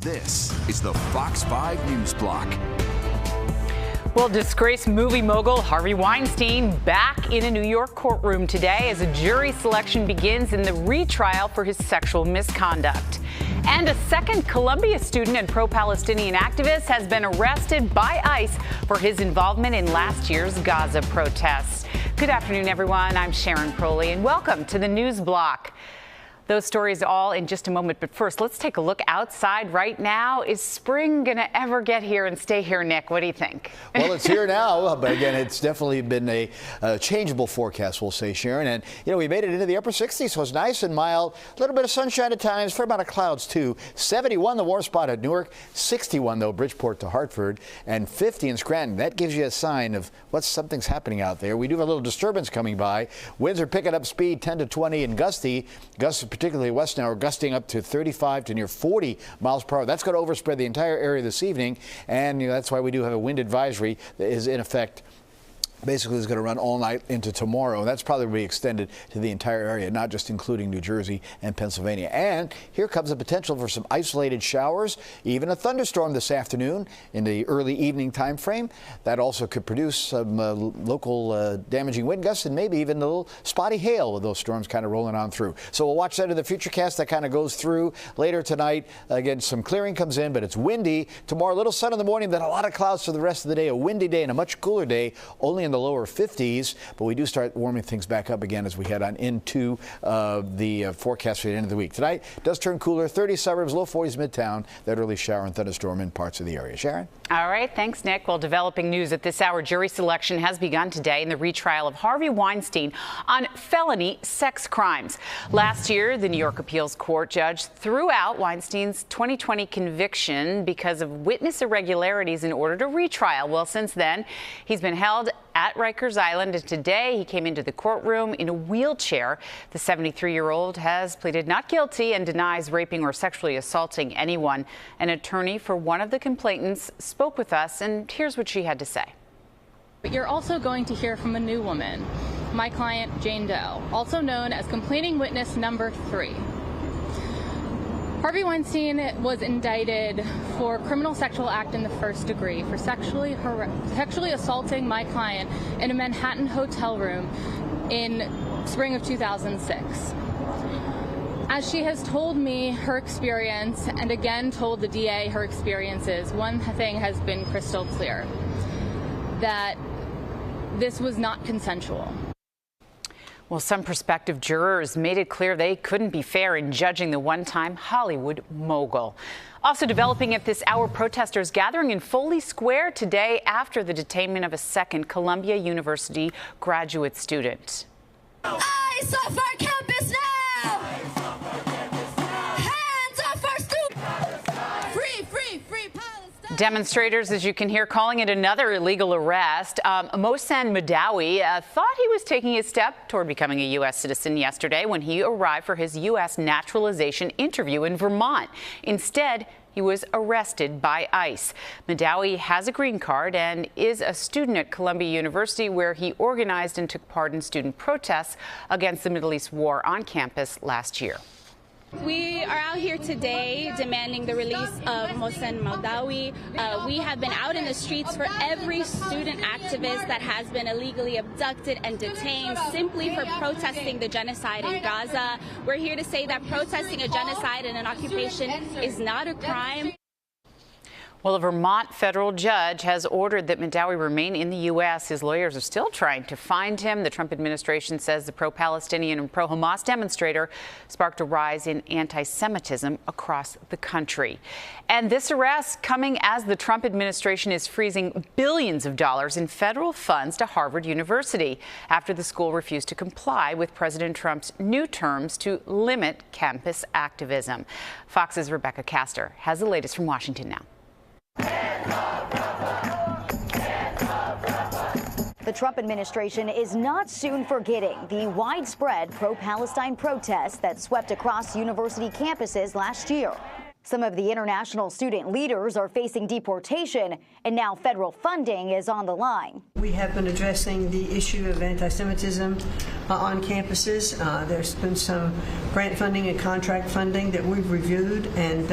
This is the Fox 5 News Block. Well, disgraced movie mogul Harvey Weinstein back in a New York courtroom today as a jury selection begins in the retrial for his sexual misconduct. And a second Columbia student and pro-Palestinian activist has been arrested by ICE for his involvement in last year's Gaza protests. Good afternoon, everyone. I'm Sharon Proley, and welcome to the News Block. Those stories all in just a moment, but first, let's take a look outside right now. Is spring going to ever get here and stay here, Nick? What do you think? Well, it's here now, but again, it's definitely been a changeable forecast, we'll say, Sharon. And, you know, we made it into the upper 60s, so it's nice and mild. A little bit of sunshine at times, fair amount of clouds, too. 71, the warm spot at Newark. 61, though, Bridgeport to Hartford. And 50 in Scranton. That gives you a sign of something's happening out there. We do have a little disturbance coming by. Winds are picking up speed, 10 to 20, and gusty. Gusts particularly west now are gusting up to 35 to near 40 miles per hour. That's going to overspread the entire area this evening, and that's why we do have a wind advisory that is in effect. Basically, is going to run all night into tomorrow. That's probably going to be extended to the entire area, not just including New Jersey and Pennsylvania. And here comes the potential for some isolated showers, even a thunderstorm this afternoon in the early evening time frame. That also could produce some local damaging wind gusts and maybe even a little spotty hail with those storms kind of rolling on through. So we'll watch that in the futurecast. That kind of goes through later tonight. Again, some clearing comes in, but it's windy. Tomorrow, a little sun in the morning, then a lot of clouds for the rest of the day. A windy day and a much cooler day, only in the lower 50s, but we do start warming things back up again as we head on into the forecast for the end of the week. Tonight does turn cooler, 30 suburbs, low 40s midtown, that early shower and thunderstorm in parts of the area. Sharon? All right, thanks, Nick. Well, developing news at this hour, jury selection has begun today in the retrial of Harvey Weinstein on felony sex crimes. Last year, the New York Appeals Court judge threw out Weinstein's 2020 conviction because of witness irregularities in order to retrial. Well, since then, he's been held at Rikers Island, and today he came into the courtroom in a wheelchair. The 73-year-old has pleaded not guilty and denies raping or sexually assaulting anyone. An attorney for one of the complainants spoke with us, and here's what she had to say. But you're also going to hear from a new woman, my client Jane Doe, also known as complaining witness number 3. Harvey Weinstein was indicted for criminal sexual act in the first degree for sexually assaulting my client in a Manhattan hotel room in spring of 2006. As she has told me her experience, and again told the DA her experiences, one thing has been crystal clear, that this was not consensual. Well, some prospective jurors made it clear they couldn't be fair in judging the one-time Hollywood mogul. Also developing at this hour, protesters gathering in Foley Square today after the detainment of a second Columbia University graduate student. Eyes off our campus now! Hands off our students! Free, free, free Palestine! Demonstrators, as you can hear, calling it another illegal arrest. Mohsen Madawi thought he was taking a step toward becoming a U.S. citizen yesterday when he arrived for his U.S. naturalization interview in Vermont. Instead, he was arrested by ICE. Madawi has a green card and is a student at Columbia University, where he organized and took part in student protests against the Middle East war on campus last year. We are out here today demanding the release of Mohsen Madawi. We have been out in the streets for every student activist that has been illegally abducted and detained simply for protesting the genocide in Gaza. We're here to say that protesting a genocide and an occupation is not a crime. Well, a Vermont federal judge has ordered that Madawi remain in the U.S. His lawyers are still trying to find him. The Trump administration says the pro-Palestinian and pro-Hamas demonstrator sparked a rise in anti-Semitism across the country. And this arrest coming as the Trump administration is freezing billions of dollars in federal funds to Harvard University after the school refused to comply with President Trump's new terms to limit campus activism. Fox's Rebecca Castor has the latest from Washington now. The Trump administration is not soon forgetting the widespread pro-Palestine protests that swept across university campuses last year. Some of the international student leaders are facing deportation, and now federal funding is on the line. We have been addressing the issue of anti-Semitism on campuses. There's been some grant funding and contract funding that we've reviewed, and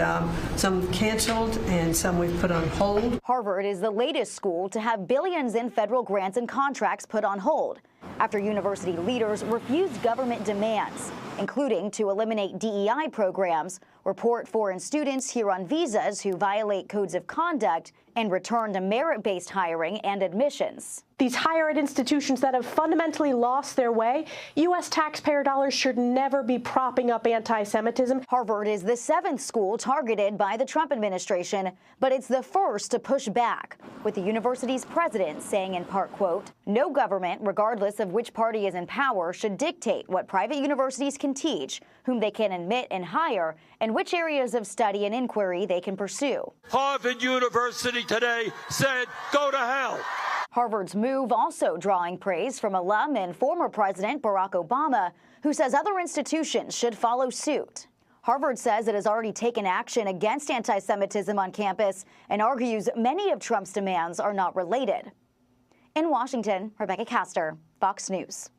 some we've canceled and some we've put on hold. Harvard is the latest school to have billions in federal grants and contracts put on hold after university leaders refused government demands, including to eliminate DEI programs, report foreign students here on visas who violate codes of conduct, and return to merit-based hiring and admissions. These higher ed institutions that have fundamentally lost their way, U.S. taxpayer dollars should never be propping up anti-Semitism. Harvard is the 7th school targeted by the Trump administration, but it's the first to push back, with the university's president saying in part, quote, "No government, regardless of which party is in power, should dictate what private universities can teach, whom they can admit and hire, and which areas of study and inquiry they can pursue." Harvard University today said, go to hell. Harvard's move also drawing praise from alum and former President Barack Obama, who says other institutions should follow suit. Harvard says it has already taken action against anti-Semitism on campus and argues many of Trump's demands are not related. In Washington, Rebecca Castor, Fox News.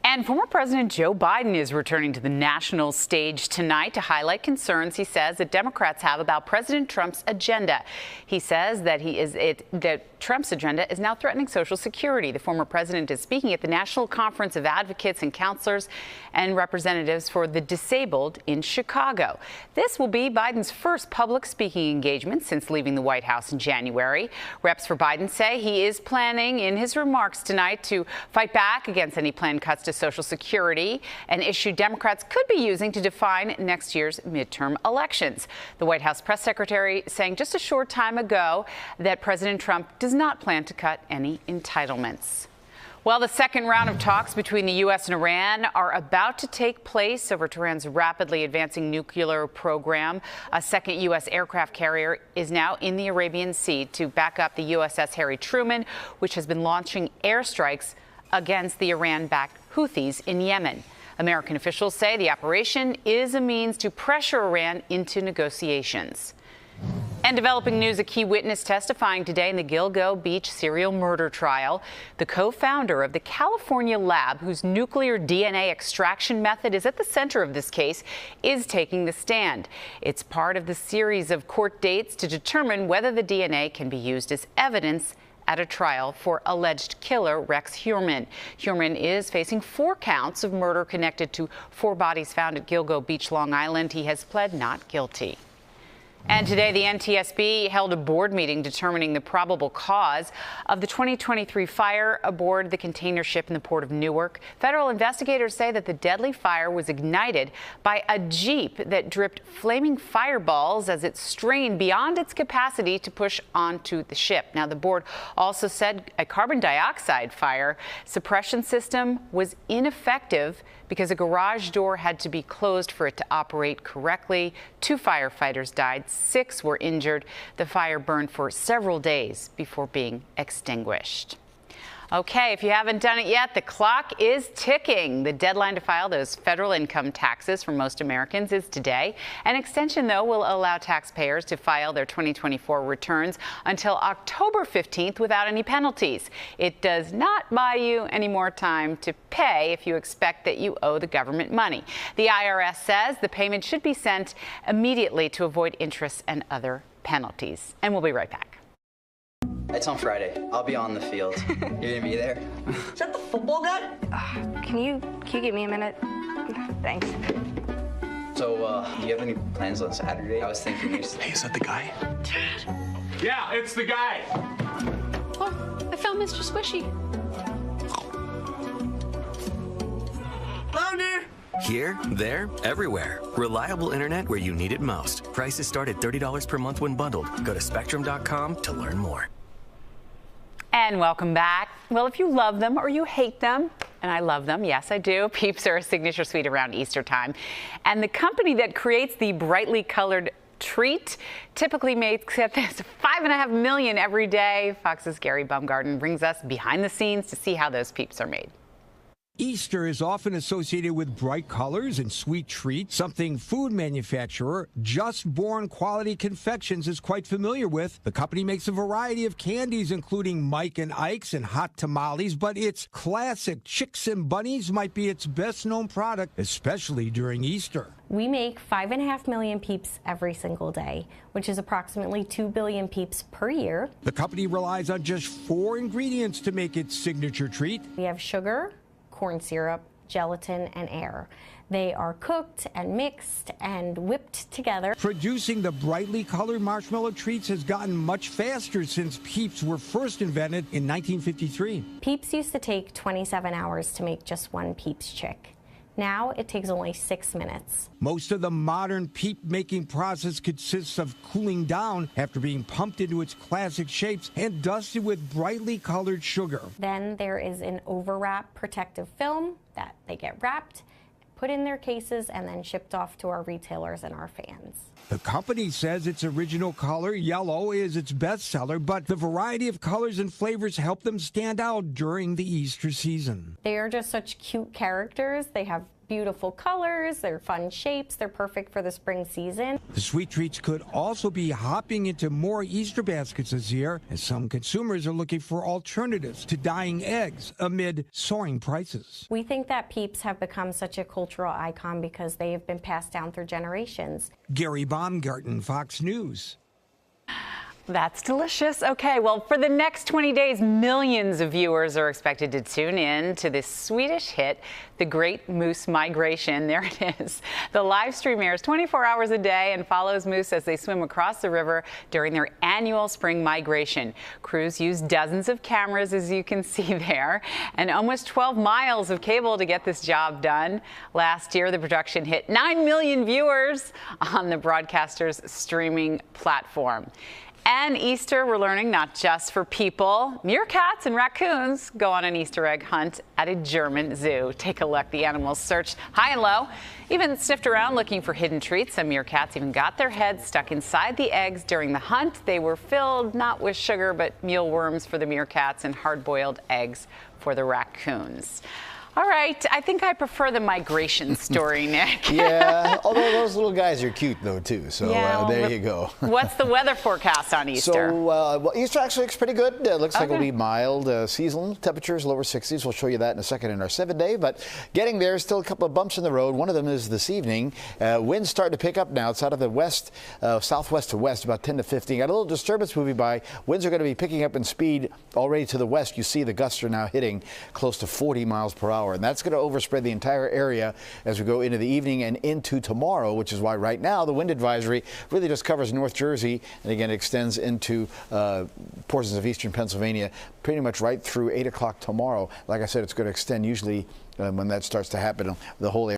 And former President Joe Biden is returning to the national stage tonight to highlight concerns he says that Democrats have about President Trump's agenda. He says that Trump's agenda is now threatening Social Security. The former president is speaking at the National Conference of Advocates and Counselors and Representatives for the Disabled in Chicago. This will be Biden's first public speaking engagement since leaving the White House in January. Reps for Biden say he is planning in his remarks tonight to fight back against any planned cuts to Social Security, an issue Democrats could be using to define next year's midterm elections. The White House press secretary saying just a short time ago that President Trump does not plan to cut any entitlements. Well, the second round of talks between the U.S. and Iran are about to take place over Tehran's rapidly advancing nuclear program. A second U.S. aircraft carrier is now in the Arabian Sea to back up the USS Harry Truman, which has been launching airstrikes against the Iran-backed Houthis in Yemen. American officials say the operation is a means to pressure Iran into negotiations. And developing news, a key witness testifying today in the Gilgo Beach serial murder trial. The co-founder of the California lab, whose nuclear DNA extraction method is at the center of this case, is taking the stand. It's part of the series of court dates to determine whether the DNA can be used as evidence at a trial for alleged killer Rex Heuermann. Heuermann is facing 4 counts of murder connected to 4 bodies found at Gilgo Beach, Long Island. He has pled not guilty. And today, the NTSB held a board meeting determining the probable cause of the 2023 fire aboard the container ship in the port of Newark. Federal investigators say that the deadly fire was ignited by a Jeep that dripped flaming fireballs as it strained beyond its capacity to push onto the ship. Now, the board also said a carbon dioxide fire suppression system was ineffective because a garage door had to be closed for it to operate correctly. 2 firefighters died, 6 were injured. The fire burned for several days before being extinguished. Okay, if you haven't done it yet, the clock is ticking. The deadline to file those federal income taxes for most Americans is today. An extension, though, will allow taxpayers to file their 2024 returns until October 15th without any penalties. It does not buy you any more time to pay if you expect that you owe the government money. The IRS says the payment should be sent immediately to avoid interest and other penalties. And we'll be right back. It's on Friday. I'll be on the field. You're gonna be there? Is that the football guy? Can you give me a minute? Thanks. So, do you have any plans on Saturday? I was thinking Hey, is that the guy? Dad. Yeah, it's the guy. Oh, I found Mr. Squishy. Louder. Here, there, everywhere. Reliable internet where you need it most. Prices start at $30 per month when bundled. Go to Spectrum.com to learn more. And welcome back. Well, if you love them or you hate them, and I love them, yes, I do, Peeps are a signature sweet around Easter time. And the company that creates the brightly colored treat typically makes this $5.5 million every day. Fox's Gary Baumgarten brings us behind the scenes to see how those Peeps are made. Easter is often associated with bright colors and sweet treats, something food manufacturer Just Born Quality Confections is quite familiar with. The company makes a variety of candies, including Mike and Ike's and hot tamales, but its classic Chicks and Bunnies might be its best-known product, especially during Easter. We make 5.5 million Peeps every single day, which is approximately 2 billion Peeps per year. The company relies on just 4 ingredients to make its signature treat. We have sugar, corn syrup, gelatin, and air. They are cooked and mixed and whipped together. Producing the brightly colored marshmallow treats has gotten much faster since Peeps were first invented in 1953. Peeps used to take 27 hours to make just one Peeps chick. Now it takes only 6 minutes. Most of the modern Peep making process consists of cooling down after being pumped into its classic shapes and dusted with brightly colored sugar. Then there is an overwrap protective film that they get wrapped, put in their cases, and then shipped off to our retailers and our fans. The company says its original color, yellow, is its best seller, but the variety of colors and flavors help them stand out during the Easter season. They are just such cute characters. They have beautiful colors, they're fun shapes, they're perfect for the spring season. The sweet treats could also be hopping into more Easter baskets this year, as some consumers are looking for alternatives to dyeing eggs amid soaring prices. We think that Peeps have become such a cultural icon because they have been passed down through generations. Gary Baumgarten, Fox News. That's delicious. Okay, well, for the next 20 days, millions of viewers are expected to tune in to this Swedish hit, The Great Moose Migration. There it is. The live stream airs 24 hours a day and follows moose as they swim across the river during their annual spring migration. Crews use dozens of cameras, as you can see there, and almost 12 miles of cable to get this job done. Last year, the production hit 9 million viewers on the broadcaster's streaming platform. And Easter, we're learning, not just for people. Meerkats and raccoons go on an Easter egg hunt at a German zoo. Take a look. The animals searched high and low, even sniffed around looking for hidden treats. Some meerkats even got their heads stuck inside the eggs during the hunt. They were filled not with sugar, but mealworms for the meerkats and hard-boiled eggs for the raccoons. All right, I think I prefer the migration story, Nick. Yeah, although those little guys are cute, though, too. So yeah, there you go. What's the weather forecast on Easter? So, well, Easter actually looks pretty good. It looks like it'll be mild. Seasonal temperatures, lower 60s. We'll show you that in a second in our 7-day. But getting there, still a couple of bumps in the road. One of them is this evening. Winds starting to pick up now. It's out of the west, southwest to west, about 10 to 15. Got a little disturbance moving by. Winds are going to be picking up in speed already to the west. You see the gusts are now hitting close to 40 miles per hour. And that's going to overspread the entire area as we go into the evening and into tomorrow, which is why right now the wind advisory really just covers North Jersey and again extends into portions of eastern Pennsylvania pretty much right through 8 o'clock tomorrow. Like I said, it's going to extend usually when that starts to happen the whole area.